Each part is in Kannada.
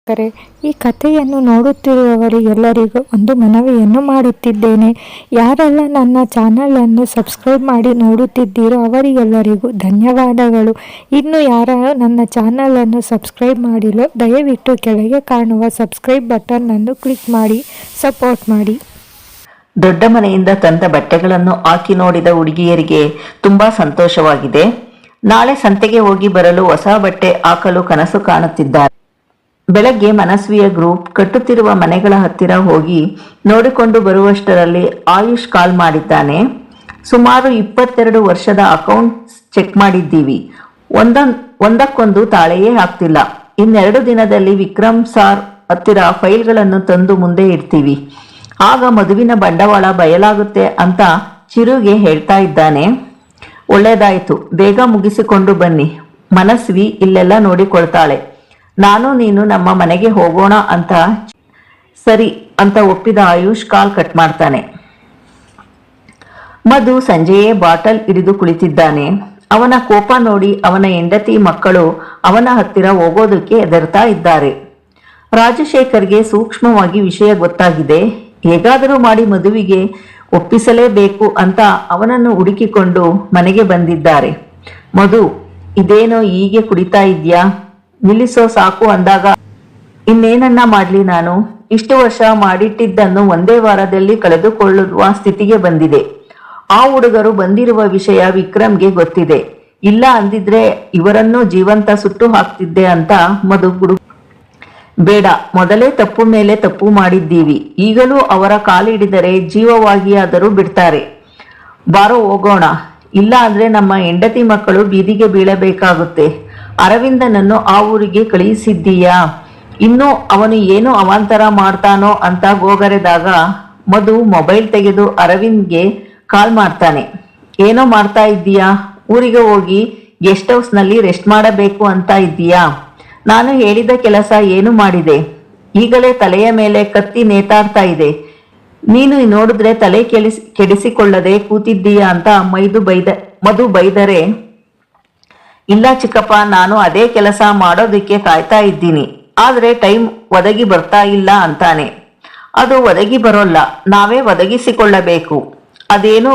ವೀಕ್ಷಕರೇ, ಈ ಕಥೆಯನ್ನು ನೋಡುತ್ತಿರುವವರಿಗೆಲ್ಲರಿಗೂ ಒಂದು ಮನವಿಯನ್ನು ಮಾಡುತ್ತಿದ್ದೇನೆ. ಯಾರೆಲ್ಲ ನನ್ನ ಚಾನಲನ್ನು ಸಬ್ಸ್ಕ್ರೈಬ್ ಮಾಡಿ ನೋಡುತ್ತಿದ್ದೀರೋ ಅವರಿಗೆಲ್ಲರಿಗೂ ಧನ್ಯವಾದಗಳು. ಇನ್ನು ಯಾರು ನನ್ನ ಚಾನಲನ್ನು ಸಬ್ಸ್ಕ್ರೈಬ್ ಮಾಡಿಲ್ಲ, ದಯವಿಟ್ಟು ಕೆಳಗೆ ಕಾಣುವ ಸಬ್ಸ್ಕ್ರೈಬ್ ಬಟನ್ ಅನ್ನು ಕ್ಲಿಕ್ ಮಾಡಿ ಸಪೋರ್ಟ್ ಮಾಡಿ. ದೊಡ್ಡ ಮನೆಯಿಂದ ತಂದ ಬಟ್ಟೆಗಳನ್ನು ಹಾಕಿ ನೋಡಿದ ಹುಡುಗಿಯರಿಗೆ ತುಂಬಾ ಸಂತೋಷವಾಗಿದೆ. ನಾಳೆ ಸಂತೆಗೆ ಹೋಗಿ ಬರಲು ಹೊಸ ಬಟ್ಟೆ ಹಾಕಲು ಕನಸು ಕಾಣುತ್ತಿದ್ದಾರೆ. ಬೆಳಗ್ಗೆ ಮನಸ್ವಿಯ ಗ್ರೂಪ್ ಕಟ್ಟುತ್ತಿರುವ ಮನೆಗಳ ಹತ್ತಿರ ಹೋಗಿ ನೋಡಿಕೊಂಡು ಬರುವಷ್ಟರಲ್ಲಿ ಆಯುಷ್ ಕಾಲ್ ಮಾಡಿದ್ದಾನೆ. ಸುಮಾರು 22 ವರ್ಷದ ಅಕೌಂಟ್ಸ್ ಚೆಕ್ ಮಾಡಿದ್ದೀವಿ, ಒಂದಕ್ಕೊಂದು ತಾಳೆಯೇ ಆಗ್ತಿಲ್ಲ. ಇನ್ನೆರಡು ದಿನದಲ್ಲಿ ವಿಕ್ರಮ್ ಸಾರ್ ಹತ್ತಿರ ಫೈಲ್ಗಳನ್ನು ತಂದು ಮುಂದೆ ಇಡ್ತೀವಿ, ಆಗ ಮದುವಿನ ಬಂಡವಾಳ ಬಯಲಾಗುತ್ತೆ ಅಂತ ಚಿರುಗೆ ಹೇಳ್ತಾ ಇದ್ದಾನೆ. ಒಳ್ಳೇದಾಯ್ತು, ಬೇಗ ಮುಗಿಸಿಕೊಂಡು ಬನ್ನಿ, ಮನಸ್ವಿ ಇಲ್ಲೆಲ್ಲ ನೋಡಿಕೊಳ್ತಾಳೆ. ನಾನು ನೀನು ನಮ್ಮ ಮನೆಗೆ ಹೋಗೋಣ ಅಂತ. ಸರಿ ಅಂತ ಒಪ್ಪಿದ ಆಯುಷ್ ಕಾಲ್ ಕಟ್ ಮಾಡ್ತಾನೆ. ಮಧು ಸಂಜೆಯೇ ಬಾಟಲ್ ಹಿಡಿದು ಕುಳಿತಿದ್ದಾನೆ. ಅವನ ಕೋಪ ನೋಡಿ ಅವನ ಹೆಂಡತಿ ಮಕ್ಕಳು ಅವನ ಹತ್ತಿರ ಹೋಗೋದಕ್ಕೆ ಹೆದರ್ತಾ ಇದ್ದಾರೆ. ರಾಜಶೇಖರ್ಗೆ ಸೂಕ್ಷ್ಮವಾಗಿ ವಿಷಯ ಗೊತ್ತಾಗಿದೆ. ಹೇಗಾದರೂ ಮಾಡಿ ಮದುವಿಗೆ ಒಪ್ಪಿಸಲೇಬೇಕು ಅಂತ ಅವನನ್ನು ಹುಡುಕಿಕೊಂಡು ಮನೆಗೆ ಬಂದಿದ್ದಾರೆ. ಮಧು, ಇದೇನೋ ಹೀಗೆ ಕುಡಿತಾ ಇದ್ಯಾ, ನಿಲ್ಲಿಸೋ ಸಾಕು ಅಂದಾಗ ಇನ್ನೇನನ್ನ ಮಾಡ್ಲಿ ನಾನು? ಇಷ್ಟು ವರ್ಷ ಮಾಡಿಟ್ಟಿದ್ದನ್ನು ಒಂದೇ ವಾರದಲ್ಲಿ ಕಳೆದುಕೊಳ್ಳುವ ಸ್ಥಿತಿಗೆ ಬಂದಿದೆ. ಆ ಹುಡುಗರು ಬಂದಿರುವ ವಿಷಯ ವಿಕ್ರಮ್ಗೆ ಗೊತ್ತಿದೆ. ಇಲ್ಲ ಅಂದಿದ್ರೆ ಇವರನ್ನು ಜೀವಂತ ಸುಟ್ಟು ಹಾಕ್ತಿದ್ದೆ ಅಂತ ಮಧು ಬೇಡ, ಮೊದಲೇ ತಪ್ಪು ಮೇಲೆ ತಪ್ಪು ಮಾಡಿದ್ದೀವಿ, ಈಗಲೂ ಅವರ ಕಾಲಿಡಿದರೆ ಜೀವವಾಗಿಯಾದರೂ ಬಿಡ್ತಾರೆ. ಬಾರೋ ಹೋಗೋಣ, ಇಲ್ಲ ಅಂದ್ರೆ ನಮ್ಮ ಹೆಂಡತಿ ಮಕ್ಕಳು ಬೀದಿಗೆ ಬೀಳಬೇಕಾಗುತ್ತೆ. ಅರವಿಂದನನ್ನು ಆ ಊರಿಗೆ ಕಳುಹಿಸಿದ್ದೀಯಾ? ಇನ್ನು ಅವನು ಏನು ಅವಾಂತರ ಮಾಡ್ತಾನೋ ಅಂತ ಗೋಗರೆದಾಗ ಮಧು ಮೊಬೈಲ್ ತೆಗೆದು ಅರವಿಂದ್ಗೆ ಕಾಲ್ ಮಾಡ್ತಾನೆ. ಏನೋ ಮಾಡ್ತಾ ಇದ್ದೀಯಾ? ಊರಿಗೆ ಹೋಗಿ ಗೆಸ್ಟ್ ಹೌಸ್ ನಲ್ಲಿ ರೆಸ್ಟ್ ಮಾಡಬೇಕು ಅಂತ ಇದ್ದೀಯಾ? ನಾನು ಹೇಳಿದ ಕೆಲಸ ಏನು ಮಾಡಿದೆ? ಈಗಲೇ ತಲೆಯ ಮೇಲೆ ಕತ್ತಿ ನೇತಾಡ್ತಾ ಇದೆ. ನೀನು ನೋಡಿದ್ರೆ ತಲೆ ಕೆಡಿಸಿಕೊಳ್ಳದೆ ಕೂತಿದ್ದೀಯಾ ಅಂತ ಮಧು ಬೈದರೆ, ಇಲ್ಲ ಚಿಕ್ಕಪ್ಪ, ನಾನು ಅದೇ ಕೆಲಸ ಮಾಡೋದಕ್ಕೆ ಕಾಯ್ತಾ ಇದ್ದೀನಿ, ಆದ್ರೆ ಟೈಮ್ ಒದಗಿ ಬರ್ತಾ ಇಲ್ಲ ಅಂತಾನೆ. ಅದು ಒದಗಿ ಬರೋಲ್ಲ, ನಾವೇ ಒದಗಿಸಿಕೊಳ್ಳಬೇಕು. ಅದೇನು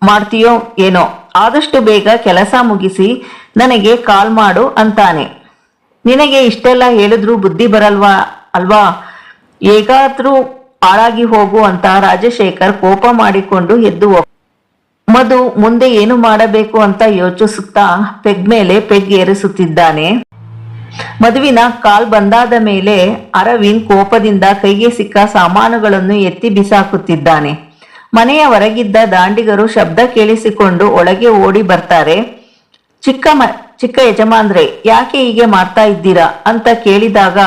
ಮಾಡ್ತೀಯೋ ಏನೋ, ಆದಷ್ಟು ಬೇಗ ಕೆಲಸ ಮುಗಿಸಿ ನನಗೆ ಕಾಲ್ ಮಾಡು ಅಂತಾನೆ. ನಿನಗೆ ಇಷ್ಟೆಲ್ಲ ಹೇಳಿದ್ರು ಬುದ್ಧಿ ಬರಲ್ವಾ ಅಲ್ವಾ? ಹೇಗಾದ್ರೂ ಹಾಳಾಗಿ ಹೋಗು ಅಂತ ರಾಜಶೇಖರ್ ಕೋಪ ಮಾಡಿಕೊಂಡು ಎದ್ದು ಮಧು ಮುಂದೆ ಏನು ಮಾಡಬೇಕು ಅಂತ ಯೋಚಿಸುತ್ತಾ ಪೆಗ್ ಮೇಲೆ ಪೆಗ್ ಏರಿಸುತ್ತಿದ್ದಾನೆ. ಮಧುವಿನ ಕಾಲ್ ಬಂದಾದ ಮೇಲೆ ಅರವಿಂದ್ ಕೋಪದಿಂದ ಕೈಗೆ ಸಿಕ್ಕ ಸಾಮಾನುಗಳನ್ನು ಎತ್ತಿ ಬಿಸಾಕುತ್ತಿದ್ದಾನೆ. ಮನೆಯ ಹೊರಗಿದ್ದ ದಾಂಡಿಗರು ಶಬ್ದ ಕೇಳಿಸಿಕೊಂಡು ಒಳಗೆ ಓಡಿ ಬರ್ತಾರೆ. ಚಿಕ್ಕ ಯಜಮಾನ್ರೆ, ಯಾಕೆ ಹೀಗೆ ಮಾಡ್ತಾ ಇದ್ದೀರಾ ಅಂತ ಕೇಳಿದಾಗ,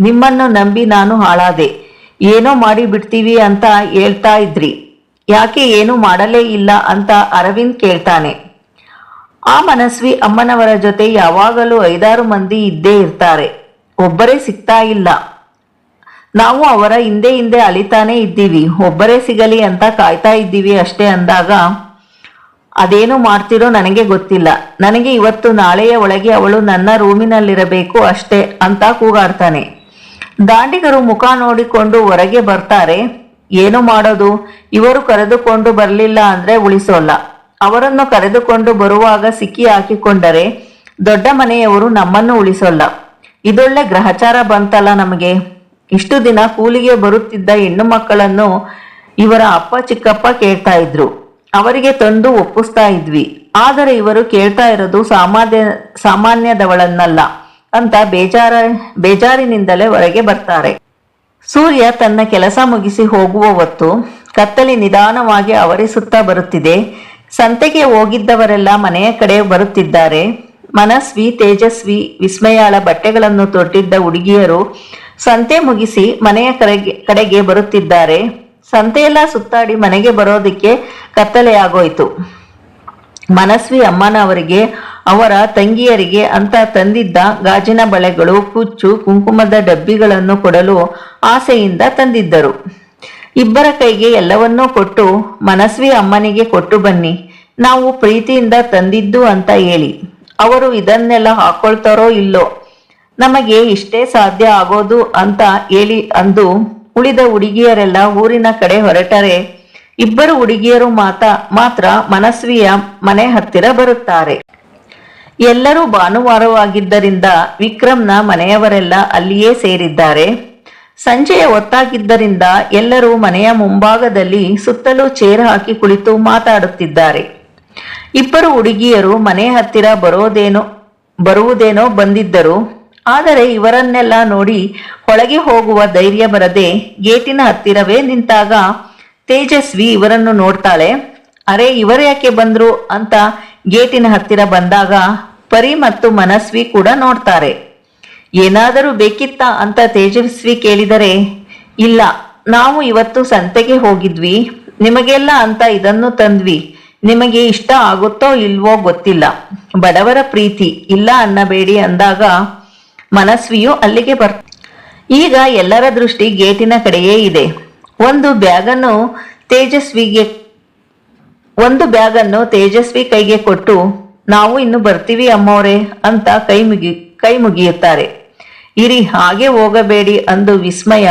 ನಿಮ್ಮನ್ನು ನಂಬಿ ನಾನು ಹಾಳಾದೆ, ಏನೋ ಮಾಡಿ ಬಿಡ್ತೀವಿ ಅಂತ ಹೇಳ್ತಾ ಇದ್ರಿ, ಯಾಕೆ ಏನು ಮಾಡಲೇ ಇಲ್ಲ ಅಂತ ಅರವಿಂದ್ ಕೇಳ್ತಾನೆ. ಆ ಮನಸ್ವಿ ಅಮ್ಮನವರ ಜೊತೆ ಯಾವಾಗಲೂ 5-6 ಮಂದಿ ಇದ್ದೇ ಇರ್ತಾರೆ, ಒಬ್ಬರೇ ಸಿಗ್ತಾ ಇಲ್ಲ. ನಾವು ಅವರ ಹಿಂದೆ ಅಲಿತಾನೇ ಇದ್ದೀವಿ, ಒಬ್ಬರೇ ಸಿಗಲಿ ಅಂತ ಕಾಯ್ತಾ ಇದ್ದೀವಿ ಅಷ್ಟೇ ಅಂದಾಗ, ಅದೇನು ಮಾಡ್ತಿರೋ ನನಗೆ ಗೊತ್ತಿಲ್ಲ, ನನಗೆ ಇವತ್ತು ನಾಳೆಯ ಒಳಗೆ ಅವಳು ನನ್ನ ರೂಮಿನಲ್ಲಿರಬೇಕು ಅಷ್ಟೇ ಅಂತ ಕೂಗಾಡ್ತಾನೆ. ದಾಂಡಿಗರು ಮುಖ ನೋಡಿಕೊಂಡು ಹೊರಗೆ ಬರ್ತಾರೆ. ಏನು ಮಾಡೋದು, ಇವರು ಕರೆದುಕೊಂಡು ಬರಲಿಲ್ಲ ಅಂದ್ರೆ ಉಳಿಸೋಲ್ಲ, ಅವರನ್ನು ಕರೆದುಕೊಂಡು ಬರುವಾಗ ಸಿಕ್ಕಿ ಹಾಕಿಕೊಂಡರೆ ದೊಡ್ಡ ಮನೆಯವರು ನಮ್ಮನ್ನು ಉಳಿಸೋಲ್ಲ. ಇದೊಳ್ಳೆ ಗ್ರಹಚಾರ ಬಂತಲ್ಲ ನಮಗೆ. ಇಷ್ಟು ದಿನ ಕೂಲಿಗೆ ಬರುತ್ತಿದ್ದ ಹೆಣ್ಣು ಮಕ್ಕಳನ್ನು ಇವರ ಅಪ್ಪ ಚಿಕ್ಕಪ್ಪ ಕೇಳ್ತಾ ಇದ್ರು, ಅವರಿಗೆ ತಂದು ಒಪ್ಪಿಸ್ತಾ ಇದ್ವಿ, ಆದರೆ ಇವರು ಕೇಳ್ತಾ ಇರೋದು ಸಾಮಾನ್ಯದವಳನ್ನಲ್ಲ ಅಂತ ಬೇಜಾರಿನಿಂದಲೇ ಹೊರಗೆ ಬರ್ತಾರೆ. ಸೂರ್ಯ ತನ್ನ ಕೆಲಸ ಮುಗಿಸಿ ಹೋಗುವ ಹೊತ್ತು ಕತ್ತಲಿ ನಿಧಾನವಾಗಿ ಆವರಿಸುತ್ತಾ ಬರುತ್ತಿದೆ. ಸಂತೆಗೆ ಹೋಗಿದ್ದವರೆಲ್ಲ ಮನೆಯ ಕಡೆ ಬರುತ್ತಿದ್ದಾರೆ. ಮನಸ್ವಿ, ತೇಜಸ್ವಿ, ವಿಸ್ಮಯಾಳ ಬಟ್ಟೆಗಳನ್ನು ತೊಟ್ಟಿದ್ದ ಹುಡುಗಿಯರು ಸಂತೆ ಮುಗಿಸಿ ಮನೆಯ ಕಡೆಗೆ ಬರುತ್ತಿದ್ದಾರೆ. ಸಂತೆಯೆಲ್ಲ ಸುತ್ತಾಡಿ ಮನೆಗೆ ಬರೋದಕ್ಕೆ ಕತ್ತಲೆ ಆಗೋಯ್ತು. ಮನಸ್ವಿ ಅಮ್ಮನವರಿಗೆ ಅವರ ತಂಗಿಯರಿಗೆ ಅಂತ ತಂದಿದ್ದ ಗಾಜಿನ ಬಳೆಗಳು, ಕುಚ್ಚು, ಕುಂಕುಮದ ಡಬ್ಬಿಗಳನ್ನು ಕೊಡಲು ಆಸೆಯಿಂದ ತಂದಿದ್ದರು. ಇಬ್ಬರ ಕೈಗೆ ಎಲ್ಲವನ್ನೂ ಕೊಟ್ಟು, ಮನಸ್ವಿ ಅಮ್ಮನಿಗೆ ಕೊಟ್ಟು ಬನ್ನಿ, ನಾವು ಪ್ರೀತಿಯಿಂದ ತಂದಿದ್ದು ಅಂತ ಹೇಳಿ. ಅವರು ಇದನ್ನೆಲ್ಲ ಹಾಕೊಳ್ತಾರೋ ಇಲ್ಲೋ, ನಮಗೆ ಇಷ್ಟೇ ಸಾಧ್ಯ ಆಗೋದು ಅಂತ ಹೇಳಿ ಅಂದು ಉಳಿದ ಹುಡುಗಿಯರೆಲ್ಲ ಊರಿನ ಕಡೆ ಹೊರಟರೆ ಇಬ್ಬರು ಹುಡುಗಿಯರು ಮಾತ್ರ ಮನಸ್ವಿಯ ಮನೆ ಹತ್ತಿರ ಬರುತ್ತಾರೆ. ಎಲ್ಲರೂ ಭಾನುವಾರವಾಗಿದ್ದರಿಂದ ವಿಕ್ರಮ್ನ ಮನೆಯವರೆಲ್ಲ ಅಲ್ಲಿಯೇ ಸೇರಿದ್ದಾರೆ. ಸಂಜೆಯ ಹೊತ್ತಾಗಿದ್ದರಿಂದ ಎಲ್ಲರೂ ಮನೆಯ ಮುಂಭಾಗದಲ್ಲಿ ಸುತ್ತಲೂ ಚೇರ್ ಹಾಕಿ ಕುಳಿತು ಮಾತಾಡುತ್ತಿದ್ದಾರೆ. ಇಬ್ಬರು ಹುಡುಗಿಯರು ಮನೆ ಹತ್ತಿರ ಬರುವುದೇನೋ ಬಂದಿದ್ದರು. ಆದರೆ ಇವರನ್ನೆಲ್ಲ ನೋಡಿ ಒಳಗೆ ಹೋಗುವ ಧೈರ್ಯ ಬರದೆ ಗೇಟಿನ ಹತ್ತಿರವೇ ನಿಂತಾಗ ತೇಜಸ್ವಿ ಇವರನ್ನು ನೋಡ್ತಾಳೆ. ಅರೆ, ಇವರ್ಯಾಕೆ ಬಂದ್ರು ಅಂತ ಗೇಟಿನ ಹತ್ತಿರ ಬಂದಾಗ ಪರಿ ಮತ್ತು ಮನಸ್ವಿ ಕೂಡ ನೋಡ್ತಾರೆ. ಏನಾದರೂ ಬೇಕಿತ್ತಾ ಅಂತ ತೇಜಸ್ವಿ ಕೇಳಿದರೆ, ಇಲ್ಲ, ನಾವು ಇವತ್ತು ಸಂತೆಗೆ ಹೋಗಿದ್ವಿ, ನಿಮಗೆಲ್ಲ ಅಂತ ಇದನ್ನು ತಂದ್ವಿ, ನಿಮಗೆ ಇಷ್ಟ ಆಗುತ್ತೋ ಇಲ್ವೋ ಗೊತ್ತಿಲ್ಲ, ಬಡವರ ಪ್ರೀತಿ ಇಲ್ಲ ಅನ್ನಬೇಡಿ ಅಂದಾಗ ಮನಸ್ವಿಯು ಅಲ್ಲಿಗೆ ಈಗ ಎಲ್ಲರ ದೃಷ್ಟಿ ಗೇಟಿನ ಕಡೆಯೇ ಇದೆ. ಒಂದು ಬ್ಯಾಗನ್ನು ತೇಜಸ್ವಿ ಕೈಗೆ ಕೊಟ್ಟು, ನಾವು ಇನ್ನು ಬರ್ತೀವಿ ಅಮ್ಮೋರೆ ಅಂತ ಕೈ ಮುಗಿಯುತ್ತಾರೆ. ಇರಿ, ಹಾಗೆ ಹೋಗಬೇಡಿ ಅಂದು ವಿಸ್ಮಯ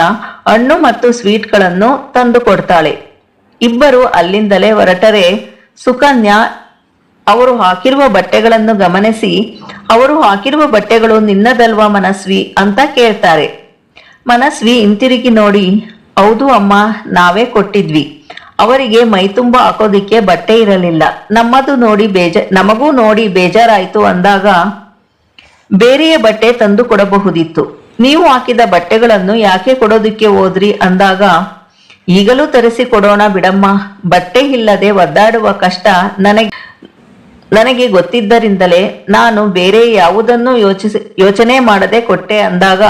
ಹಣ್ಣು ಮತ್ತು ಸ್ವೀಟ್ಗಳನ್ನು ತಂದು ಕೊಡ್ತಾಳೆ. ಇಬ್ಬರು ಅಲ್ಲಿಂದಲೇ ಹೊರಟರೆ ಸುಕನ್ಯಾ ಅವರು ಹಾಕಿರುವ ಬಟ್ಟೆಗಳನ್ನು ಗಮನಿಸಿ, ಅವರು ಹಾಕಿರುವ ಬಟ್ಟೆಗಳು ನಿನ್ನದಲ್ವಾ ಮನಸ್ವಿ ಅಂತ ಕೇಳ್ತಾರೆ. ಮನಸ್ವಿ ಹಿಂತಿರುಗಿ ನೋಡಿ, ಹೌದು ಅಮ್ಮ, ನಾವೇ ಕೊಟ್ಟಿದ್ವಿ, ಅವರಿಗೆ ಮೈತುಂಬ ಹಾಕೋದಿಕ್ಕೆ ಬಟ್ಟೆ ಇರಲಿಲ್ಲ, ನಮಗೂ ನೋಡಿ ಬೇಜಾರಾಯ್ತು ಅಂದಾಗ ಬೇರೆಯ ಬಟ್ಟೆ ತಂದು ಕೊಡಬಹುದಿತ್ತು, ನೀವು ಹಾಕಿದ ಬಟ್ಟೆಗಳನ್ನು ಯಾಕೆ ಕೊಡೋದಕ್ಕೆ ಹೋದ್ರಿ ಅಂದಾಗ, ಈಗಲೂ ತರಿಸಿ ಕೊಡೋಣ ಬಿಡಮ್ಮ, ಬಟ್ಟೆ ಇಲ್ಲದೆ ಒದ್ದಾಡುವ ಕಷ್ಟ ನನಗೆ ಗೊತ್ತಿದ್ದರಿಂದಲೇ ನಾನು ಬೇರೆ ಯಾವುದನ್ನು ಯೋಚನೆ ಮಾಡದೆ ಕೊಟ್ಟೆ ಅಂದಾಗ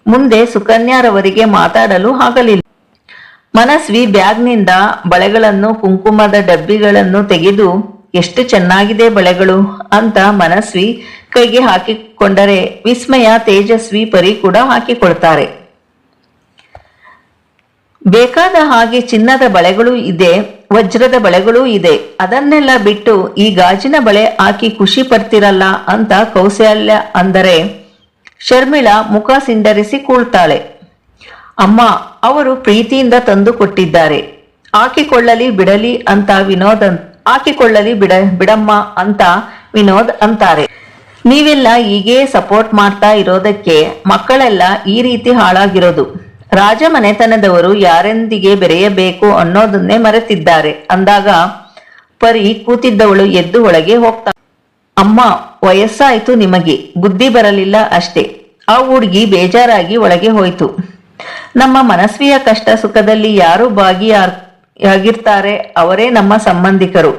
ಮುಂದೆ ಸುಕನ್ಯಾರವರಿಗೆ ಮಾತಾಡಲು ಆಗಲಿಲ್ಲ. ಮನಸ್ವಿ ಬ್ಯಾಗ್ನಿಂದ ಬಳೆಗಳನ್ನು, ಕುಂಕುಮದ ಡಬ್ಬಿಗಳನ್ನು ತೆಗೆದು, ಎಷ್ಟು ಚೆನ್ನಾಗಿದೆ ಬಳೆಗಳು ಅಂತ ಮನಸ್ವಿ ಕೈಗೆ ಹಾಕಿಕೊಂಡರೆ ವಿಸ್ಮಯ, ತೇಜಸ್ವಿ, ಪರಿ ಕೂಡ ಹಾಕಿಕೊಳ್ತಾರೆ. ಬೇಕಾದ ಹಾಗೆ ಚಿನ್ನದ ಬಳೆಗಳು ಇದೆ, ವಜ್ರದ ಬಳೆಗಳೂ ಇದೆ, ಅದನ್ನೆಲ್ಲ ಬಿಟ್ಟು ಈ ಗಾಜಿನ ಬಳೆ ಹಾಕಿ ಖುಷಿ ಪಡ್ತಿರಲ್ಲ ಅಂತ ಕೌಶಲ್ಯ ಅಂದರೆ ಶರ್ಮಿಳಾ ಮುಖ ಸಿಂಡರಿಸಿ ಕೂಳ್ತಾಳೆ. ಅಮ್ಮ, ಅವರು ಪ್ರೀತಿಯಿಂದ ತಂದು ಕೊಟ್ಟಿದ್ದಾರೆ, ಹಾಕಿಕೊಳ್ಳಲಿ ಬಿಡಮ್ಮ ಅಂತ ವಿನೋದ್ ಅಂತಾರೆ. ನೀವೆಲ್ಲ ಹೀಗೆ ಸಪೋರ್ಟ್ ಮಾಡ್ತಾ ಇರೋದಕ್ಕೆ ಮಕ್ಕಳೆಲ್ಲ ಈ ರೀತಿ ಹಾಳಾಗಿರೋದು. ರಾಜ ಮನೆತನದವರು ಯಾರೊಂದಿಗೆ ಬೆರೆಯಬೇಕು ಅನ್ನೋದನ್ನೇ ಮರೆತಿದ್ದಾರೆ ಅಂದಾಗ ಪರಿ ಕೂತಿದ್ದವಳು ಎದ್ದು ಒಳಗೆ ಹೋಗ್ತಾಳೆ. ಅಮ್ಮ, ವಯಸ್ಸಾಯ್ತು, ನಿಮಗೆ ಬುದ್ಧಿ ಬರಲಿಲ್ಲ ಅಷ್ಟೇ. ಆ ಹುಡುಗಿ ಬೇಜಾರಾಗಿ ಒಳಗೆ ಹೋಯ್ತು. ನಮ್ಮ ಮನಸ್ವಿಯ ಕಷ್ಟ ಸುಖದಲ್ಲಿ ಯಾರು ಭಾಗಿಯಾಗಿರ್ತಾರೆ ಅವರೇ ನಮ್ಮ ಸಂಬಂಧಿಕರು.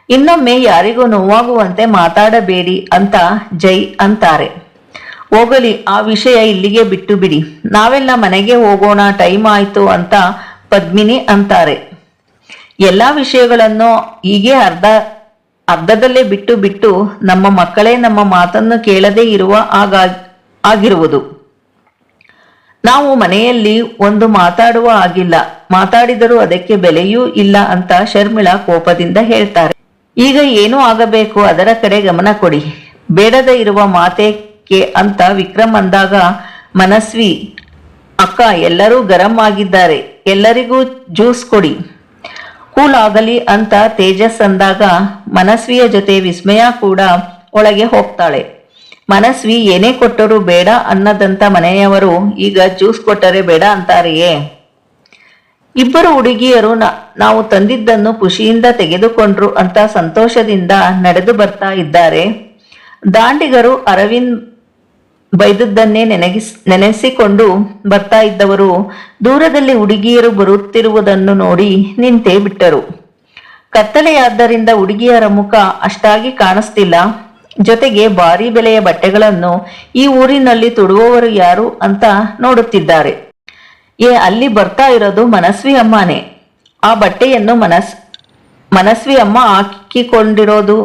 ಇನ್ನೊಮ್ಮೆ ಯಾರಿಗೂ ನೋವಾಗುವಂತೆ ಮಾತಾಡಬೇಡಿ ಅಂತ ಜೈ ಅಂತಾರೆ. ಹೋಗಲಿ, ಆ ವಿಷಯ ಇಲ್ಲಿಗೆ ಬಿಟ್ಟು ಬಿಡಿ, ನಾವೆಲ್ಲ ಮನೆಗೆ ಹೋಗೋಣ, ಟೈಮ್ ಆಯ್ತು ಅಂತ ಪದ್ಮಿನಿ ಅಂತಾರೆ. ಎಲ್ಲಾ ವಿಷಯಗಳನ್ನು ಹೀಗೆ ಅರ್ಧದಲ್ಲೇ ಬಿಟ್ಟು ನಮ್ಮ ಮಕ್ಕಳೇ ನಮ್ಮ ಮಾತನ್ನು ಕೇಳದೇ ಇರುವ ಆಗಿರುವುದು. ನಾವು ಮನೆಯಲ್ಲಿ ಒಂದು ಮಾತಾಡುವ ಆಗಿಲ್ಲ, ಮಾತಾಡಿದರೂ ಅದಕ್ಕೆ ಬೆಲೆಯೂ ಇಲ್ಲ ಅಂತ ಶರ್ಮಿಳಾ ಕೋಪದಿಂದ ಹೇಳ್ತಾರೆ. ಈಗ ಏನೂ ಆಗಬೇಕು, ಅದರ ಕಡೆ ಗಮನ ಕೊಡಿ, ಬೇಡದ ಇರುವ ಮಾತೇಕೆ ಅಂತ ವಿಕ್ರಮ್ ಅಂದಾಗ ಮನಸ್ವಿ, ಅಕ್ಕ, ಎಲ್ಲರೂ ಗರಂ ಆಗಿದ್ದಾರೆ, ಎಲ್ಲರಿಗೂ ಜ್ಯೂಸ್ ಕೊಡಿ, ಕೂಲ್ ಆಗಲಿ ಅಂತ ತೇಜಸ್ ಅಂದಾಗ ಮನಸ್ವಿಯ ಜೊತೆ ವಿಸ್ಮಯ ಕೂಡ ಒಳಗೆ ಹೋಗ್ತಾಳೆ. ಮನಸ್ವಿ ಏನೇ ಕೊಟ್ಟರೂ ಬೇಡ ಅನ್ನದಂತ ಮನೆಯವರು ಈಗ ಜ್ಯೂಸ್ ಕೊಟ್ಟರೆ ಬೇಡ ಅಂತಾರೆಯೇ? ಇಬ್ಬರು ಹುಡುಗಿಯರು ನಾವು ತಂದಿದ್ದನ್ನು ಖುಷಿಯಿಂದ ತೆಗೆದುಕೊಂಡ್ರು ಅಂತ ಸಂತೋಷದಿಂದ ನಡೆದು ಬರ್ತಾ ಇದ್ದಾರೆ. ದಾಂಡಿಗರು ಅರವಿಂದ್ ಬೈದದ್ದನ್ನೇ ನೆನೆಸಿಕೊಂಡು ಬರ್ತಾ ಇದ್ದವರು ದೂರದಲ್ಲಿ ಹುಡುಗಿಯರು ಬರುತ್ತಿರುವುದನ್ನು ನೋಡಿ ನಿಂತೇ ಬಿಟ್ಟರು. ಕತ್ತಲೆಯಾದ್ದರಿಂದ ಹುಡುಗಿಯರ ಮುಖ ಅಷ್ಟಾಗಿ ಕಾಣಿಸ್ತಿಲ್ಲ. ಜೊತೆಗೆ ಭಾರಿ ಬೆಲೆಯ ಬಟ್ಟೆಗಳನ್ನು ಈ ಊರಿನಲ್ಲಿ ತೊಡುವವರು ಯಾರು ಅಂತ ನೋಡುತ್ತಿದ್ದಾರೆ. ಅಲ್ಲಿ ಬರ್ತಾ ಇರೋದು ಮನಸ್ವಿ ಅಮ್ಮನೇ. ಆ ಬಟ್ಟೆಯನ್ನು ಮನಸ್ವಿ ಅಮ್ಮ ಹಾಕಿಕೊಂಡಿರೋದು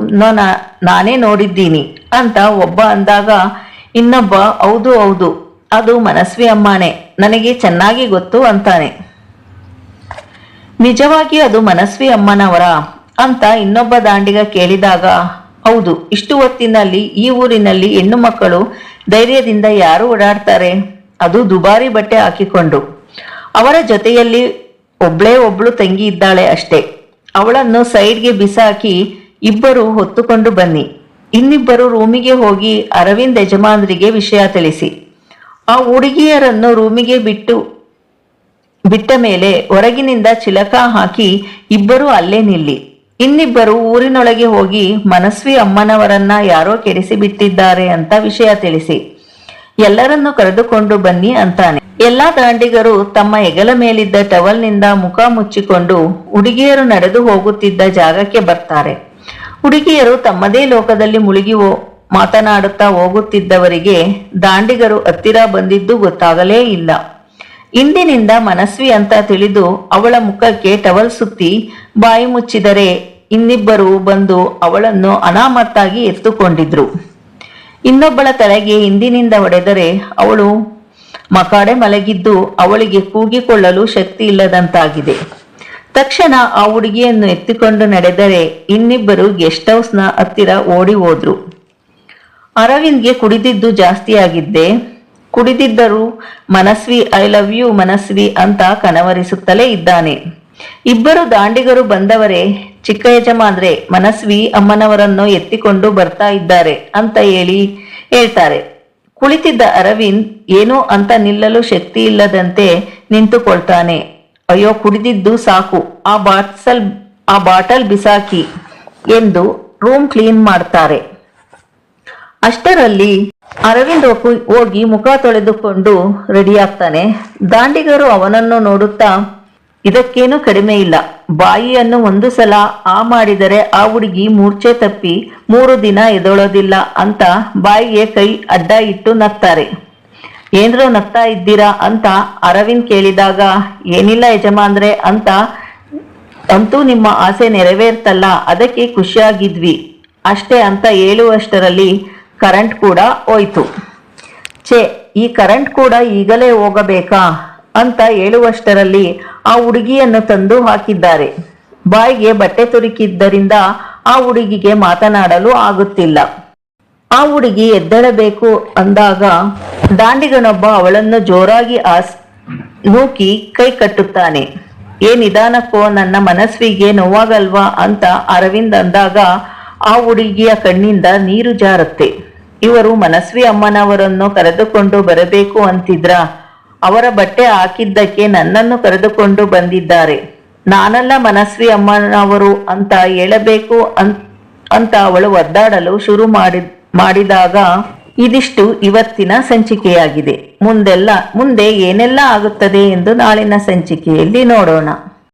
ನಾನೇ ನೋಡಿದ್ದೀನಿ ಅಂತ ಒಬ್ಬ ಅಂದಾಗ ಇನ್ನೊಬ್ಬ, ಹೌದು ಹೌದು, ಅದು ಮನಸ್ವಿ ಅಮ್ಮನೇ, ನನಗೆ ಚೆನ್ನಾಗಿ ಗೊತ್ತು ಅಂತಾನೆ. ನಿಜವಾಗಿ ಅದು ಮನಸ್ವಿ ಅಮ್ಮನವರ ಅಂತ ಇನ್ನೊಬ್ಬ ದಾಂಡಿಗ ಕೇಳಿದಾಗ, ಹೌದು, ಇಷ್ಟು ಹೊತ್ತಿನಲ್ಲಿ ಈ ಊರಿನಲ್ಲಿ ಹೆಣ್ಣು ಮಕ್ಕಳು ಧೈರ್ಯದಿಂದ ಯಾರು ಓಡಾಡ್ತಾರೆ, ಅದು ದುಬಾರಿ ಬಟ್ಟೆ ಹಾಕಿಕೊಂಡು. ಅವರ ಜೊತೆಯಲ್ಲಿ ಒಬ್ಳು ತಂಗಿ ಇದ್ದಾಳೆ ಅಷ್ಟೇ. ಅವಳನ್ನು ಸೈಡ್ಗೆ ಬಿಸಾಕಿ ಇಬ್ಬರು ಹೊತ್ತುಕೊಂಡು ಬನ್ನಿ. ಇನ್ನಿಬ್ಬರು ರೂಮಿಗೆ ಹೋಗಿ ಅರವಿಂದ್ ಯಜಮಾನರಿಗೆ ವಿಷಯ ತಿಳಿಸಿ. ಆ ಹುಡುಗಿಯರನ್ನು ರೂಮಿಗೆ ಬಿಟ್ಟ ಮೇಲೆ ಹೊರಗಿನಿಂದ ಚಿಲಕ ಹಾಕಿ ಇಬ್ಬರು ಅಲ್ಲೇ ನಿಲ್ಲಿ. ಇನ್ನಿಬ್ಬರು ಊರಿನೊಳಗೆ ಹೋಗಿ ಮನಸ್ವಿ ಅಮ್ಮನವರನ್ನ ಯಾರೋ ಕೆಡಿಸಿ ಬಿಟ್ಟಿದ್ದಾರೆ ಅಂತ ವಿಷಯ ತಿಳಿಸಿ ಎಲ್ಲರನ್ನು ಕರೆದುಕೊಂಡು ಬನ್ನಿ ಅಂತಾನೆ. ಎಲ್ಲಾ ದಾಂಡಿಗರು ತಮ್ಮ ಹೆಗಲ ಮೇಲಿದ್ದ ಟವಲ್ನಿಂದ ಮುಖ ಮುಚ್ಚಿಕೊಂಡು ಹುಡುಗಿಯರು ನಡೆದು ಹೋಗುತ್ತಿದ್ದ ಜಾಗಕ್ಕೆ ಬರ್ತಾರೆ. ಹುಡುಗಿಯರು ತಮ್ಮದೇ ಲೋಕದಲ್ಲಿ ಮುಳುಗಿ ಮಾತನಾಡುತ್ತಾ ಹೋಗುತ್ತಿದ್ದವರಿಗೆ ದಾಂಡಿಗರು ಹತ್ತಿರ ಬಂದಿದ್ದು ಗೊತ್ತಾಗಲೇ ಇಲ್ಲ. ಇಂದಿನಿಂದ ಮನಸ್ವಿ ಅಂತ ತಿಳಿದು ಅವಳ ಮುಖಕ್ಕೆ ಟವಲ್ ಸುತ್ತಿ ಬಾಯಿ ಮುಚ್ಚಿದರೆ ಇನ್ನಿಬ್ಬರು ಬಂದು ಅವಳನ್ನು ಅನಾಮತ್ತಾಗಿ ಎತ್ತುಕೊಂಡಿದ್ರು. ಇನ್ನೊಬ್ಬಳ ತಲೆಗೆ ಹಿಂದಿನಿಂದ ಹೊಡೆದರೆ ಅವಳು ಮಕಾಡೆ ಮಲಗಿದ್ದು ಅವಳಿಗೆ ಕೂಗಿಕೊಳ್ಳಲು ಶಕ್ತಿ ಇಲ್ಲದಂತಾಗಿದೆ. ತಕ್ಷಣ ಆ ಹುಡುಗಿಯನ್ನು ಎತ್ತಿಕೊಂಡು ನಡೆದರೆ ಇನ್ನಿಬ್ಬರು ಗೆಸ್ಟ್ ಹೌಸ್ನ ಹತ್ತಿರ ಓಡಿ ಹೋದ್ರು. ಅರವಿಂದ್ಗೆ ಕುಡಿದಿದ್ದು ಜಾಸ್ತಿ ಆಗಿದ್ದೆ. ಕುಡಿದಿದ್ದರೂ Manasvi I love you Manasvi ಅಂತ ಕನವರಿಸುತ್ತಲೇ ಇದ್ದಾನೆ. ಇಬ್ಬರು ದಾಂಡಿಗರು ಬಂದವರೇ, ಚಿಕ್ಕ ಯಜಮಾನ್ರೆ ಮನಸ್ವಿ ಅಮ್ಮನವರನ್ನು ಎತ್ತಿಕೊಂಡು ಬರ್ತಾ ಇದ್ದಾರೆ ಅಂತ ಹೇಳ್ತಾರೆ. ಕುಳಿತಿದ್ದ ಅರವಿಂದ್ ಏನೋ ಅಂತ ನಿಲ್ಲಲು ಶಕ್ತಿ ಇಲ್ಲದಂತೆ ನಿಂತುಕೊಳ್ತಾನೆ. ಅಯ್ಯೋ ಕುಡಿದಿದ್ದು ಸಾಕು, ಆ ಬಾಟಲ್ ಬಿಸಾಕಿ ಎಂದು ರೂಮ್ ಕ್ಲೀನ್ ಮಾಡ್ತಾರೆ. ಅಷ್ಟರಲ್ಲಿ ಅರವಿಂದ್ ಹೋಗಿ ಮುಖ ತೊಳೆದುಕೊಂಡು ರೆಡಿ ಆಗ್ತಾನೆ. ದಾಂಡಿಗರು ಅವನನ್ನು ನೋಡುತ್ತಾ ಇದಕ್ಕೇನು ಕಡಿಮೆ ಇಲ್ಲ, ಬಾಯಿಯನ್ನು ಒಂದು ಸಲ ಮಾಡಿದರೆ ಆ ಹುಡುಗಿ ಮೂರ್ಛೆ ತಪ್ಪಿ 3 ದಿನ ಎದೊಳೋದಿಲ್ಲ ಅಂತ ಬಾಯಿಗೆ ಕೈ ಅಡ್ಡ ಇಟ್ಟು ನಗ್ತಾರೆ. ಏನ್ರೋ ನಗ್ತಾ ಇದ್ದೀರಾ ಅಂತ ಅರವಿಂದ್ ಕೇಳಿದಾಗ ಏನಿಲ್ಲ ಯಜಮಾನ್ರೆ ಅಂತೂ ನಿಮ್ಮ ಆಸೆ ನೆರವೇರ್ತಲ್ಲ, ಅದಕ್ಕೆ ಖುಷಿಯಾಗಿದ್ವಿ ಅಷ್ಟೇ ಅಂತ ಹೇಳುವಷ್ಟರಲ್ಲಿ ಕರೆಂಟ್ ಕೂಡ ಹೋಯ್ತು. ಈ ಕರೆಂಟ್ ಕೂಡ ಈಗಲೇ ಹೋಗಬೇಕಾ ಅಂತ ಹೇಳುವಷ್ಟರಲ್ಲಿ ಆ ಹುಡುಗಿಯನ್ನು ತಂದು ಹಾಕಿದ್ದಾರೆ. ಬಾಯಿಗೆ ಬಟ್ಟೆ ತುರುಕಿದ್ದರಿಂದ ಆ ಹುಡುಗಿಗೆ ಮಾತನಾಡಲು ಆಗುತ್ತಿಲ್ಲ. ಆ ಹುಡುಗಿ ಎದ್ದೇಳಬೇಕು ಅಂದಾಗ ದಾಂಡಿಗನೊಬ್ಬ ಅವಳನ್ನು ಜೋರಾಗಿ ನೂಕಿ ಕೈ ಕಟ್ಟುತ್ತಾನೆ. ನಿಧಾನಕ್ಕೋ ನನ್ನ ಮನಸ್ವಿಗೆ ನೋವಾಗಲ್ವಾ ಅಂತ ಅರವಿಂದ್ ಅಂದಾಗ ಆ ಹುಡುಗಿಯ ಕಣ್ಣಿಂದ ನೀರು ಜಾರುತ್ತೆ. ಇವರು ಮನಸ್ವಿ ಅಮ್ಮನವರನ್ನು ಕರೆದುಕೊಂಡು ಬರಬೇಕು ಅಂತಿದ್ರ? ಅವರ ಬಟ್ಟೆ ಹಾಕಿದ್ದಕ್ಕೆ ನನ್ನನ್ನು ಕರೆದುಕೊಂಡು ಬಂದಿದ್ದಾರೆ. ನಾನಲ್ಲ ಮನಸ್ವಿ ಅಮ್ಮನವರು ಅಂತ ಹೇಳಬೇಕು ಅಂತ ಅವಳು ಒದ್ದಾಡಲು ಶುರು ಮಾಡಿದಾಗ ಇದಿಷ್ಟು ಇವತ್ತಿನ ಸಂಚಿಕೆಯಾಗಿದೆ. ಮುಂದೆ ಏನೆಲ್ಲ ಆಗುತ್ತದೆ ಎಂದು ನಾಳಿನ ಸಂಚಿಕೆಯಲ್ಲಿ ನೋಡೋಣ.